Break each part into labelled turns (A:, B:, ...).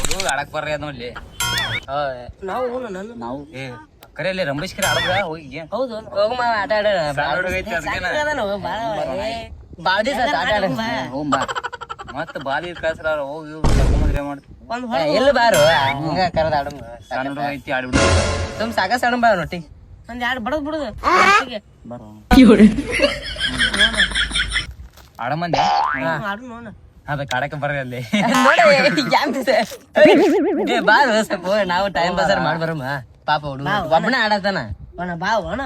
A: ಹುಡುಗ ಆಡಕ್ ಬರ್ರಿ ಅದ್ ನೋಡ್ಲಿ ನಾವು ಕರೆಯಲ್ಲಿ ರಂಬೀಶ್ಕರ ಆಡದ ಹೋಗಿ
B: ಹೌದು ಹೋಗಮ್ಮ ಆಟ ಆಡೋಣ ಬಾಳ ದಿವಸ ಆಟ ಆಡ
A: ಮತ್ತ ಬಾಲಿ ಕಳ್ಸ್ರ ಹೋಗಿ ಕರ್ಕೊಂಡ್ರೆ ಮಾಡ್ತೀವಿ
B: ಎಲ್ಲಿ ಬಾರು ಹಂಗ ಕರೆದ ಆಡ
A: ಸಣ್ಣ ಹುಡುಗ ಐತಿ ಆಡ್ಬಿಡು
B: ಸುಮ್ ಸಾಕ ಸಣ್ಣ ಬಾ ನೊಟ್ಟಿ ಒಂದ್ ಎರಡು ಬಡದ್ ಬಿಡುದು
A: ಆಡ ಮಂದಿ
B: ಆಡು ನೋಡ
A: ಅದ ಕಾಡಕ್ಕೆ ಬರ್ರಿ ಅಲ್ಲಿ
B: ಬಾರು ಸ್ವಲ್ಪ ನಾವು ಟೈಮ್ ಪಾಸ್ ಮಾಡಿ ಬರಮ್ಮ ಪಾಪ ಹುಡುಗ ಒಬ್ಬನ ಆಡತಾನ ಬಾ ಅಣ್ಣ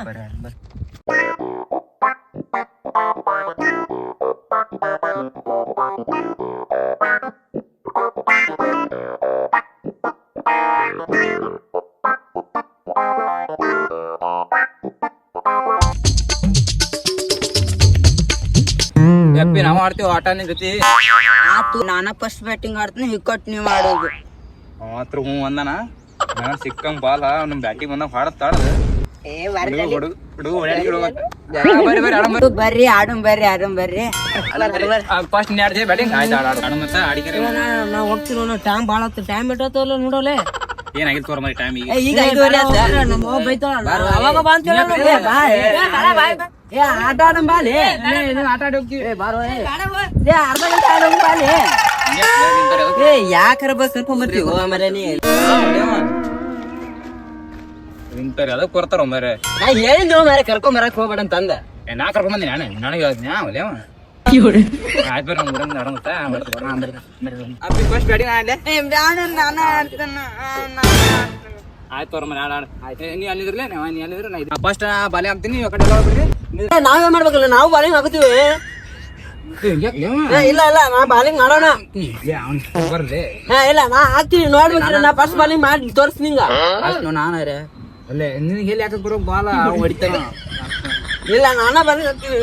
A: ಯಪ್ಪಿ ನಾವ್ ಆಡ್ತೀವಿ ಆಟ ನಿನ್ ಜೊತೆ
B: ಆತು ನಾನ ಫಸ್ಟ್ ಬ್ಯಾಟಿಂಗ್ ಆಡ್ತೀನಿ ಹಿಕ್ಕಟ್ ನೀವ್ ಆಡೋದು
A: ಮಾತ್ರ ಹ್ಞೂ ಅಂದನ ನಾನು ಸಿಕ್ಕಂಗ್ ಬಾಲ ನಮ್ ಬ್ಯಾಟಿಂಗ್ ಬಂದಾಗ ಹಾಡತ್ತಾಡದ
B: ಬರ್ರಿ ಆಡಮ್ ಬರ್ರಿ
A: ಫಸ್ಟ್ ಬ್ಯಾಟಿಂಗ್ ಆಯ್ತು ಆಡ ಮತ್ತೆ ಆಡಿಕರಿ
B: ನಾವ್ ಹೋಗ್ತಿರೋ ಟೈಮ್ ಬಾಳ ಟೈಮ್ ಇಟ್ಟಲ್ಲ ನೋಡೋಲೆ
A: ಏನಾಗಿತ್ತು ತೋರ ಮರಿ ಟೈಮ್
B: ಈಗ 5:30 ಬೈತಾಳ ಅವಾಗ ಆಟ ಆಡಮ್ ಬಾಲಿ
A: ಆಟ ಆಡಿ ಹೋಗ್ತೀವಿ
B: ಅರ್ಧ ಗಂಟೆ ಆಡಮ್ ಬಾಲಿ ಯಾಕರ ಬಸ್ ಕರ್ಕೊಂಬರ್ತೀವ ಮರ ನೀ
A: ನಿಂತಾರೆ ಅದಕ್ಕೆ ಕೊಡ್ತಾರ ಮರೆ
B: ನಾ ಹೇಳಿದ್ನು ಮರ ಕರ್ಕೊಂಬರಕ್ ಹೋಗ್ಬೇಡ ಅಂತಂದ
A: ನಾ ಕರ್ಕೊಂಡ್ ಬಂದಿ ನಾನು ನನಗೆ ಹೇಳ್ತೀನಿ ಆಯ್ತು ಬರ್ರಿ ನಮ್ಗೆ ನಡಮತ್ತ ಫಸ್ಟ್ ಬ್ಯಾಟಿಂಗ್ ಆಡ್ಲೆ ಆಯ್ತು ತೋರ ಮನೆ ಆಡ ಆಯ್ತು ನೀ ಅಲ್ಲಿದ್ರಲೇ ನೀ ಅಲ್ಲಿದ್ರೆ ನಾ ಫಸ್ಟ್ ಬಾಲಿ ಹಾಕ್ತೀನಿ ಈ ಕಡೆ ಎಲ್ಲ ಬಿಡ್ರಿ
B: ನಾವೇ ಮಾಡ್ಬೇಕಲ್ಲ ನಾವು ಬಾಲಿಂಗ್ ಹಾಕುತ್ತೀವಿ ಇಲ್ಲ ನಾ ಬಾಲಿಂಗ್ ಮಾಡೋಣ
A: ಬರ್ರಿ
B: ಇಲ್ಲ ನಾ ಹಾಕ್ತೀನಿ ನೋಡ್ಬೇಕ್ರಿ ನಾ ಫಸ್ಟ್ ಬಾಲಿಂಗ್ ಮಾಡಿ ತೋರಿಸ್ ನಿಂಗ
A: ನಾನರೇ ಅಲ್ಲೇ ನಿನಗೆ ಎಲ್ಲಿ ಯಾಕೆ ಬರೋ ಬಾಲ ಹೊಡಿತಾನ
B: ಇಲ್ಲ ನಾನ ಬಾಲಿಂಗ್ ಹಾಕ್ತೀನಿ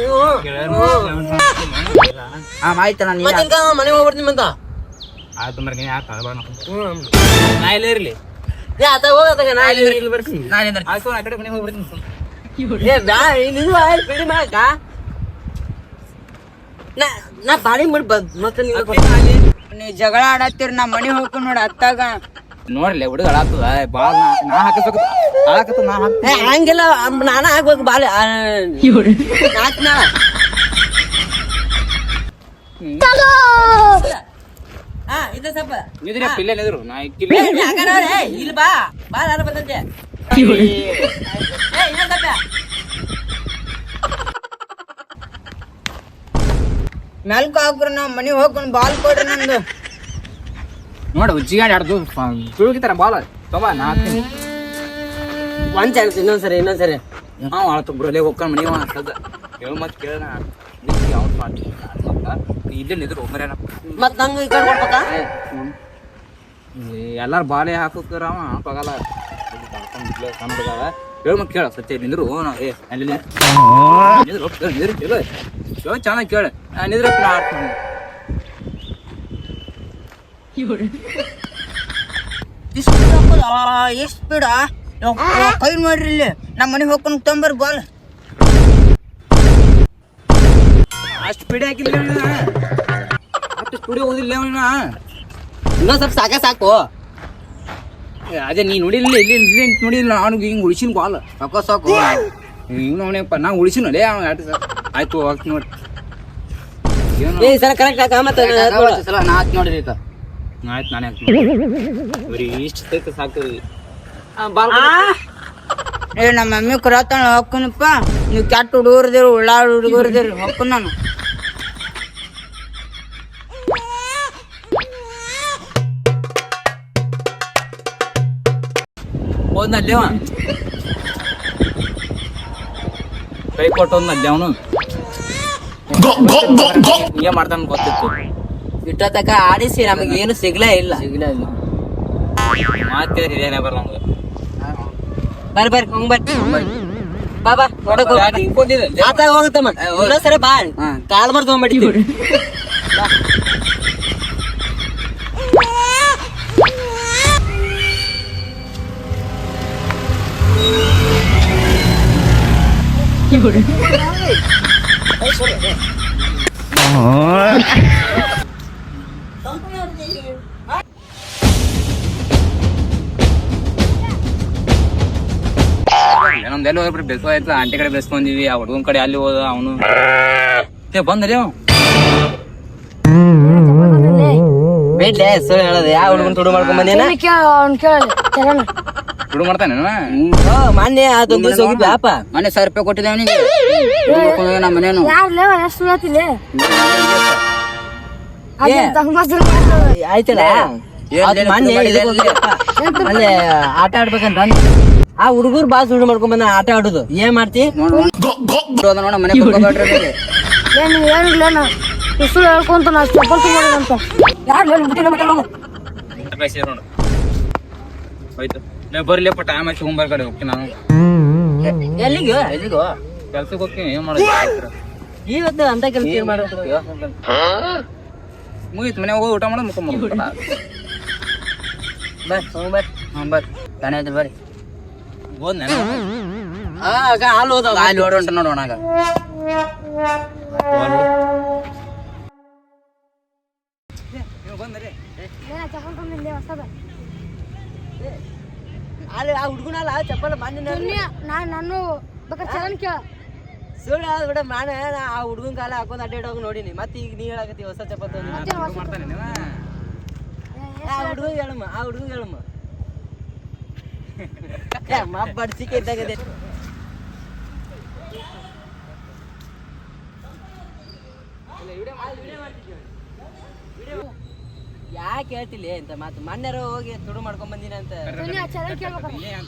A: ಆಯ್ತು ನಾನು
B: ಮನೆಗೆ ಹೋಗ್ಬಿಡ್ತೀನಿ ಅಂತ
A: ಆಯ್ತು ಮರ ನೀನು ಯಾಕೆ ನಾ ಇಲ್ಲೇ ಇರಲಿ
B: ಆತ ಹೋಗತ್ತಾಗ ನಾ ಇಲ್ಲಿ ಬರ್ತೀನಿ
A: ಆಯ್ತು ಆ ಕಡೆ ಮನೆಗೆ ಹೋಗ್ಬಿಡ್ತೀನಿ
B: ಬಿಡಿ ಮಾಡಕ ನಾ ಬಾಲಿಂಗ್ ಮಾಡಿ ಮತ್ತೆ ನೀ ಜಗಳ ಆಡತ್ತೀರಿ ನಾ ಮನೆ ಹೋಗ್ಕೊಂಡು ನೋಡಿ ಅತ್ತಾಗ
A: ನೋಡ್ಲಿ ಹುಡುಗ ಆಡ್ತದ ಬಾಲ್ ನಾ ಹಾಕಬೇಕು ನಾ
B: ಹಂಗಿಲ್ಲ ನಾನ ಹಾಕ್ಬೇಕು ಬಾಲ್ ಹಾಕ್ನ ಇದು ಸ್ವಲ್ಪ
A: ನಿದ್ರೆ ಪಿಲ್ಲೆ ನಿದ್ರು ನಾ
B: ಇಲ್ಲಿ ಬಾ ಯಾರು ಬರ್ತಂತೆ ಮೆಲ್ಕ ಹಾಕ್ರಿ ನಾವ್ ಮನೆಗೆ ಹೋಗ್ಕೊಂಡು ಬಾಲ್ ಕೊಡ್ರಿ ನಂದು
A: ನೋಡ ಉಜ್ಜಿಗಾಡಿ ಆಡ್ದು ತುಳುಕಿತಾರ ಬಾಲ್ ತಗೋ ನಾ
B: ಒಂದ್ ಚಾನ್ಸ್ ಇನ್ನೊಂದ್ಸರಿ
A: ನಾವು ಆಳ್ತು ಬ್ರೊಲೆ ಹೋಗ್ಕೊಂಡು ಮನೆಗೆ ಸದ ಹೇಳ ಮತ್ತೆ ಕೇಳ ಅವ್ನು ಮಾಡಿ ಇಲ್ಲೇ ನಿದ್ರು ಮರ್ಯಾನ
B: ಮತ್ ನಂಗೆ ಈ ಕಡೆ ಕೊಡ್ಬೇಕಾ
A: ಎಲ್ಲಾರು ಬಾಳೆ ಹಾಕೋಕ್ರ ಅವ ಹಾಕೋಗಲ್ಲ ಸಣ್ಣ ಹುಡುಗ ಹೇಳ ಮತ್ತೆ ಕೇಳ ಸತ್ಯ ನಿಂದ್ರು ಅಲ್ಲಿ ನಿಂದ್ರು ಕೇಳ ಚೆನ್ನಾಗಿ ಕೇಳ ನಿದ್ರಪ್ಪ ನಾ ಆಡ್ತೀನಿ
B: ಎಷ್ಟು ಸ್ಪೀಡ ಕೈ ಮಾಡ್ರಿ ಇಲ್ಲಿ ನಮ್ಮ ಮನೆಗೆ ಹೋಗ್ಕೊಂಡು ತೊಂಬರ್ ಬಾಲ್
A: ಅಷ್ಟು ಸ್ಪೀಡ್ ಹಾಕಿಲ್ಲ ಅಷ್ಟು ಸ್ಪೀಡ್ ಹೋದಿಲ್ಲ
B: ಇನ್ನೊಂದ್ ಸ್ವಲ್ಪ ಸಾಕು
A: ಅದೇ ನೀ ನೋಡಿಲ್ಲ ಇಲ್ಲಿ ನೋಡಿಲ್ಲ ಅವ್ನಿಗೆ ಹಿಂಗೆ ಉಳಿಸಿನ ಬಾಲ್
B: ಸಾಕು
A: ಇವ್ನು ಅವನಪ್ಪ ನಾ ಉಳಿಸಿನಲ್ಲೇ ಅವ್ನು ಆಯ್ತು ಹೋಗ್ತೀನಿ ನೋಡಿ
B: ಸರ್ ಕರೆಕ್ಟ್ ಹಾಕ ಮತ್ತೆ
A: ನಾ ಹಾಕಿ ನೋಡ್ರಿ ಈಗ ಆಯ್ತು ನಾನೇ ಹಾಕ್ತೀನಿ ಬರೀ ಇಷ್ಟು ಸಾಕು ಬಾಲ್
B: ನಮ್ಮ ಮಮ್ಮಿ ಕರತಾಳ ಹೋಗ್ಕನಪ್ಪ ನೀವು ಕೆಟ್ಟ ಹುಡುಗರ್ದಿರು ಉಳ್ಳಾಳ ಹುಡುಗರ್ದಿರು ಹೋಗ್ಕೊಂಡು ನಾನು
A: ಹೋದ್ನಲ್ಲಿ ಅವ ಕೈ ಕೊಟ್ಟೋದ್ನಲ್ಲಿ ಅವನು ಹಿಂಗೆ ಮಾಡ್ತಾನ ಗೊತ್ತಿತ್ತು
B: ಇಟ್ಟತಕ ಆಡಿಸಿ ನಮಗೆ ಏನು ಸಿಗ್ಲೇ ಇಲ್ಲ
A: ಮಾತೇ ಹಿರಿಯನೇ ಬರ ನಮ್ಗೆ
B: ಬರ್ರಿ ಬಾ ನೋಡಕ್ ಆತ ಹೋಗುತ್ತಮ್ಮ ಸರಿ ಬಾ ಕಾಲ್ ಮಾಡಿ ತಗೊಂಡ್ಬಿಟ್ಟಿವಿ
A: ಎಲ್ಲೆಲ್ಲ ಹೋಗ್ಬಿಟ್ಟು ಬೆಸ್ಕೊ ಆಯ್ತು ಆಂಟಿ ಕಡೆ ಬೆಸ್ಕೊಂದಿವಿ ಆ ಹುಡುಗನ ಕಡೆ ಅಲ್ಲಿ ಹೋದ ಅವನು ಬಂದ್ರಿ ಅವ
C: ಬೇಡ್ಲೆ ಸುಳ್ಳು ಹೇಳೋದು ಯಾವ ಹುಡುಗನ್ ತುಡು ಮಾಡ್ಕೊಂಡ್ ಬಂದೇನ
A: ಹುಡುಗ ಮಾಡ್ತಾನೆ
C: ಮಾನ್ಯ ಅದೊಂದ್ ದಿವಸ ಹೋಗಿದ್ಲಪ್ಪ
B: ಮನೆ 1000 ರೂಪಾಯಿ ಕೊಟ್ಟಿದ್ದೆ ಅವನಿಗೆ ನಮ್ಮ ಮನೇನು
C: ಆಯ್ತಲ್ಲ ಮಾನ್ಯ ಅಲ್ಲೇ ಆಟ ಆಡ್ಬೇಕಂತ ಆ ಹುಡುಗರು ಬಾ ಸುಳ್ಳು ಮಾಡ್ಕೊಂಡ್ ಬಂದ ಆಟ ಆಡುದು ಏನ್ ಮಾಡ್ತಿ
B: ನೋಡ ಮನೆ ಕೊಡ್ಬೇಡ್ರಿ
D: ಸುಳ್ಳು ಹೇಳ್ಕೊಂತ ನಾ ಚಪ್ಪಲ್ ತಗೊಂಡಂತ
A: ಹೋಯ್ತು ನಾ ಬರ್ಲಿಪ್ಪ ಟೈಮ್ ಆಯ್ತು ಹೋಗ್ಬಾರ ಕಡೆ ಹೋಗ್ತೀನಿ ನಾನು
C: ಎಲ್ಲಿಗೋ
A: ಕೆಲ್ಸಕ್ಕೆ ಹೋಗ್ತೀನಿ ಏನ್ ಮಾಡೋದು
C: ಇವತ್ತು ಅಂತ ಕೆಲಸ ಏನ್ ಮಾಡೋದು
A: ಮುಗೀತು ಮನೆ ಹೋಗಿ ಊಟ ಮಾಡೋದು ಮುಕ್ಕೊಂಬ
B: ಬರ್ರಿ ತಾನೇ ಐತ್ರಿ ಬರ್ರಿ
A: ಹೋದ್
C: ಹಾಲು ಹೋದ
B: ಅಲ್ಲಿ ಓಡ ಹೊಂಟ ನೋಡು ಒಣಗ
A: ಬಂದ್ರಿ
C: ಅಲ್ಲಿ ಆ ಹುಡುಗನಲ್ಲ ಚಪ್ಪಲ್ ಮಾನ್ಯ
D: ನಾನು ಬೇಕಾದ್ರೆ ಚಲನ್ ಕೇಳ
C: ಸುಳ್ಳು ಹೇಳೋದು ಬಿಡ ಮಾನ ಆ ಹುಡುಗನ ಕಾಲ ಹಾಕೊಂಡ್ ಅಡ್ಡಾಡೋಗಿ ನೋಡಿನಿ ಮತ್ತೆ ಈಗ ನೀ ಹೇಳಕತ್ತಿ ಹೊಸ ಚಪ್ಪಲ್ ತಂದು
A: ಮಾಡ್ತಾನೆ ನೀವು
C: ಆ ಹುಡುಗ ಹೇಳಮ್ಮ ಮಾಪ್ ಬಡ್ಸಿಕೆ ಇದ್ದಾಗದೆ ಯಾಕೆ ಹೇಳ್ತಿಲ್ಲ ಅಂತ ಮಾತು ಮೊನ್ನೆರ ಹೋಗಿ ತುಡು ಮಾಡ್ಕೊಂಡ್ ಬಂದಿನ ಅಂತ
D: ಚಲನ್ ಕೇಳ್ಬೇಕ
A: ಏನ್